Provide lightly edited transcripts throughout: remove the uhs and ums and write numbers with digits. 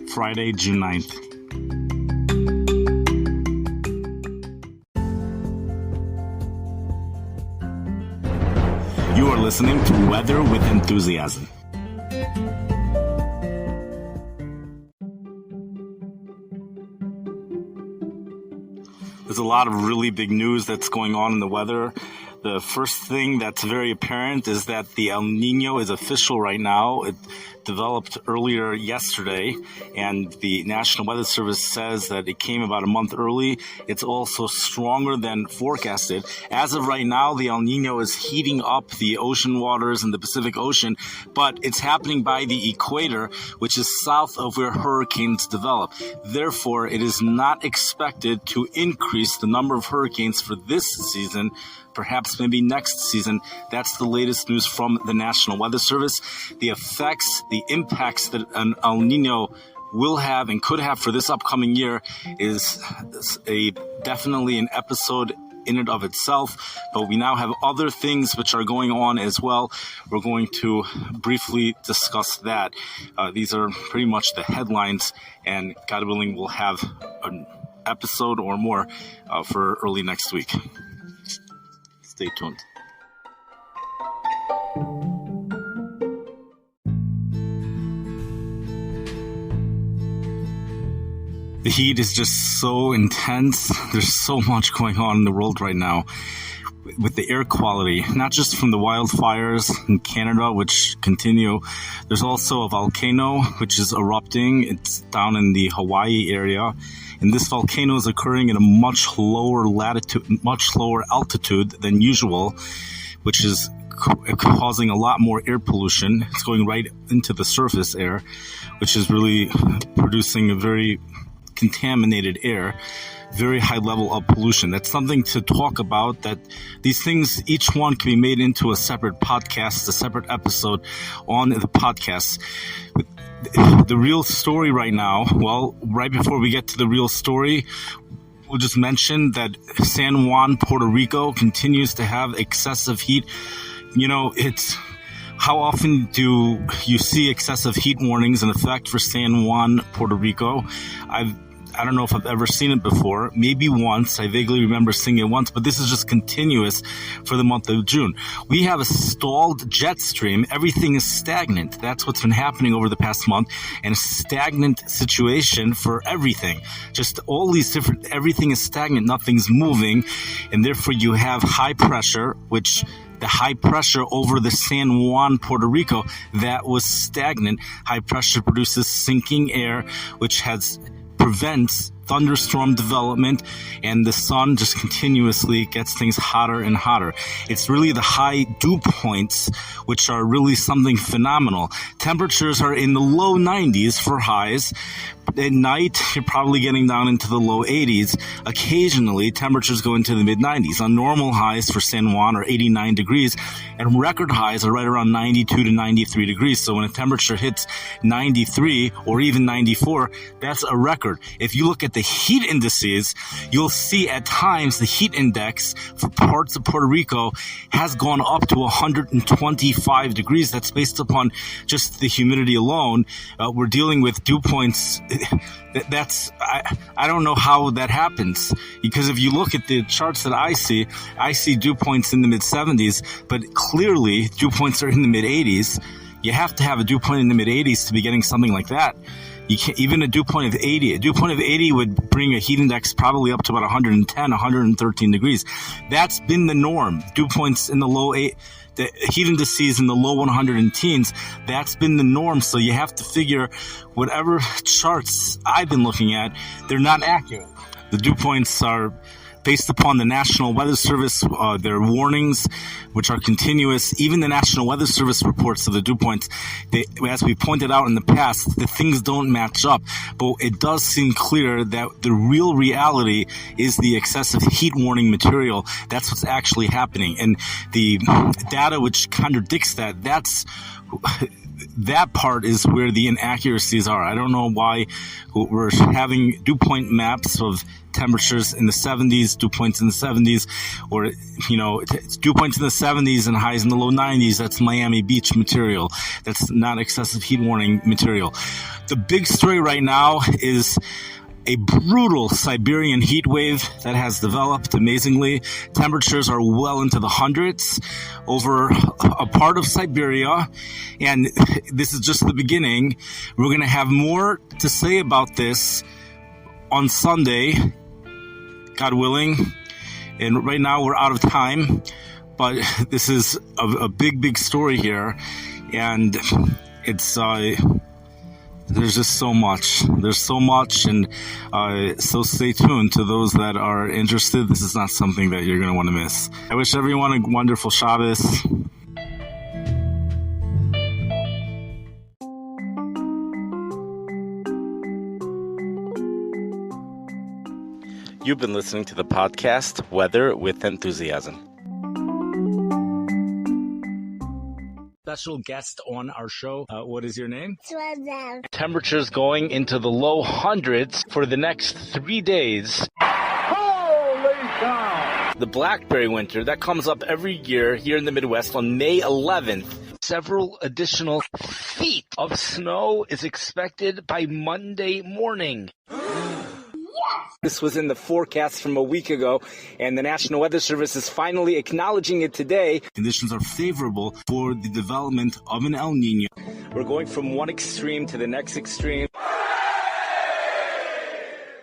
Friday, June 9th. You are listening to Weather with Enthusiasm. There's a lot of really big news that's going on in the weather. The first thing that's very apparent is that the El Nino is official right now. It developed earlier yesterday, and the National Weather Service says that it came about a month early. It's also stronger than forecasted. As of right now, the El Nino is heating up the ocean waters in the Pacific Ocean, but it's happening by the equator, which is south of where hurricanes develop. Therefore, it is not expected to increase the number of hurricanes for this season, perhaps maybe next season. That's the latest news from the National Weather Service. The effects, the impacts that an El Nino will have and could have for this upcoming year is definitely an episode in and of itself, but we now have other things which are going on as well. We're going to briefly discuss that. These are pretty much the headlines, and God willing, we'll have an episode or more for early next week. Stay tuned. The heat is just so intense. There's so much going on in the world right now with the air quality, not just from the wildfires in Canada, which continue. There's also a volcano which is erupting. It's down in the Hawaii area. And this volcano is occurring at a much lower altitude than usual, which is causing a lot more air pollution. It's going right into the surface air, which is really producing a very contaminated air, very high level of pollution. That's something to talk about, that these things, each one can be made into a separate podcast, a separate episode on the podcast. The real story right now, well, right before we get to the real story, we'll just mention that San Juan, Puerto Rico continues to have excessive heat. You know, how often do you see excessive heat warnings in effect for San Juan, Puerto Rico? I don't know if I've ever seen it before. Maybe once. I vaguely remember seeing it once, but this is just continuous for the month of June. We have a stalled jet stream. Everything is stagnant. That's what's been happening over the past month, and a stagnant situation for everything. Just all these everything is stagnant. Nothing's moving, and therefore you have high pressure, which the high pressure over the San Juan, Puerto Rico, that was stagnant. High pressure produces sinking air, which prevents thunderstorm development, and the sun just continuously gets things hotter and hotter. It's really the high dew points which are really something phenomenal. Temperatures are in the low 90s for highs. At night, you're probably getting down into the low 80s. Occasionally, temperatures go into the mid-90s. On normal highs for San Juan are 89 degrees, and record highs are right around 92 to 93 degrees. So when a temperature hits 93 or even 94, that's a record. If you look at the heat indices, you'll see at times the heat index for parts of Puerto Rico has gone up to 125 degrees. That's based upon just the humidity alone. We're dealing with dew points. I don't know how that happens, because if you look at the charts that I see dew points in the mid 70s, but clearly dew points are in the mid 80s. You have to have a dew point in the mid 80s to be getting something like that. You can't, even a dew point of 80. A dew point of 80 would bring a heat index probably up to about 110, 113 degrees. That's been the norm. Dew points in the low 8, the heat indices in the low 100 teens, that's been the norm. So you have to figure whatever charts I've been looking at, they're not accurate. The dew points are based upon the National Weather Service, their warnings, which are continuous. Even the National Weather Service reports of the dew points, as we pointed out in the past, the things don't match up. But it does seem clear that the real reality is the excessive heat warning material. That's what's actually happening. And the data which contradicts that part is where the inaccuracies are. I don't know why we're having dew point maps of temperatures in the 70s, dew points in the 70s, or, dew points in the 70s and highs in the low 90s. That's Miami Beach material. That's not excessive heat warning material. The big story right now is a brutal Siberian heat wave that has developed amazingly. Temperatures are well into the hundreds over a part of Siberia, and this is just the beginning. We're going to have more to say about this on Sunday, God willing, and right now we're out of time, but this is a big story here, and it's there's just so much. There's so much, and so stay tuned to those that are interested. This is not something that you're going to want to miss. I wish everyone a wonderful Shabbos. You've been listening to the podcast Weather with Enthusiasm. Special guest on our show. What is your name? Temperatures going into the low hundreds for the next 3 days. Holy cow! The blackberry winter, that comes up every year here in the Midwest on May 11th. Several additional feet of snow is expected by Monday morning. This was in the forecast from a week ago, and the National Weather Service is finally acknowledging it today. Conditions are favorable for the development of an El Nino. We're going from one extreme to the next extreme.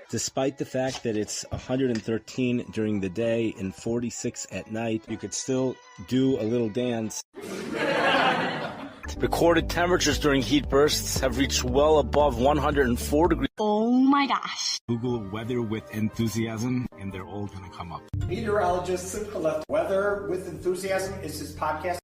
Despite the fact that it's 113 during the day and 46 at night, you could still do a little dance. Recorded temperatures during heat bursts have reached well above 104 degrees. Oh my gosh. Google Weather with Enthusiasm, and they're all going to come up. Meteorologist Simcha left. Weather with Enthusiasm is his podcast.